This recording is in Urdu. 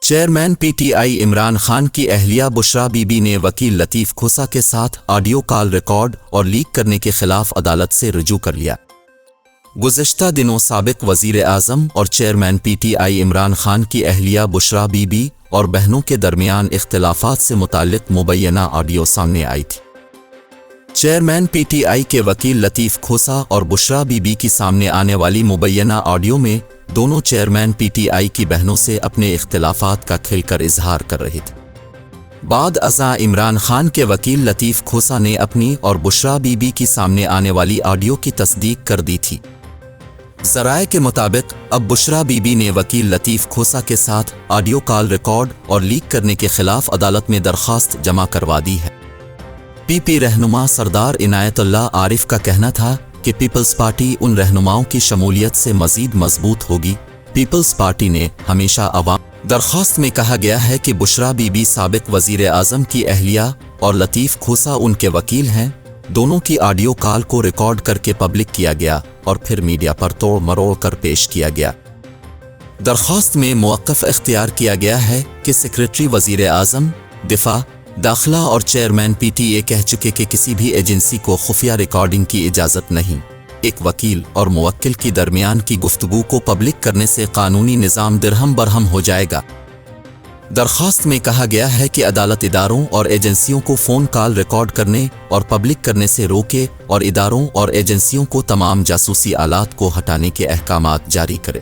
Chairman P T I Imran Khan کی اہلیہ بشرا بی بی نے وکیل لطیف کھوسا کے ساتھ آڈیو کال ریکارڈ اور لیک کرنے کے خلاف عدالت سے رجوع کر لیا۔ گزشتہ دنوں سابق وزیر اعظم اور chairman P T I Imran Khan کی اہلیہ بشرا بی بی اور بہنوں کے درمیان اختلافات سے متعلق مبینہ آڈیو سامنے آئی تھی۔ چیئرمین پی ٹی آئی کے وکیل لطیف کھوسا اور بشرا بی بی کی سامنے آنے والی مبینہ آڈیو میں دونوں چیئرمین پی ٹی آئی کی بہنوں سے اپنے اختلافات کا کھل کر اظہار کر رہے تھے۔ بعد ازاں عمران خان کے وکیل لطیف کھوسا نے اپنی اور بشرا بی بی کی سامنے آنے والی آڈیو کی تصدیق کر دی تھی۔ ذرائع کے مطابق اب بشرا بی بی نے وکیل لطیف کھوسا کے ساتھ آڈیو کال ریکارڈ اور لیک کرنے کے خلاف عدالت میں درخواست جمع کروا دی ہے۔ پی پی رہنما سردار عنایت اللہ عارف کا کہنا تھا کہ پیپلز پارٹی ان رہنماؤں کی شمولیت سے مزید مضبوط ہوگی۔ پیپلز پارٹی نے ہمیشہ عوام درخواست میں کہا گیا ہے کہ بشرا بی بی سابق وزیر اعظم کی اہلیہ اور لطیف کھوسا ان کے وکیل ہیں۔ دونوں کی آڈیو کال کو ریکارڈ کر کے پبلک کیا گیا اور پھر میڈیا پر توڑ مروڑ کر پیش کیا گیا۔ درخواست میں موقف اختیار کیا گیا ہے کہ سیکریٹری وزیر اعظم، دفاع، داخلہ اور چیئرمین پی ٹی اے کہہ چکے کہ کسی بھی ایجنسی کو خفیہ ریکارڈنگ کی اجازت نہیں۔ ایک وکیل اور موکل کی درمیان کی گفتگو کو پبلک کرنے سے قانونی نظام درہم برہم ہو جائے گا۔ درخواست میں کہا گیا ہے کہ عدالت اداروں اور ایجنسیوں کو فون کال ریکارڈ کرنے اور پبلک کرنے سے روکے اور اداروں اور ایجنسیوں کو تمام جاسوسی آلات کو ہٹانے کے احکامات جاری کرے۔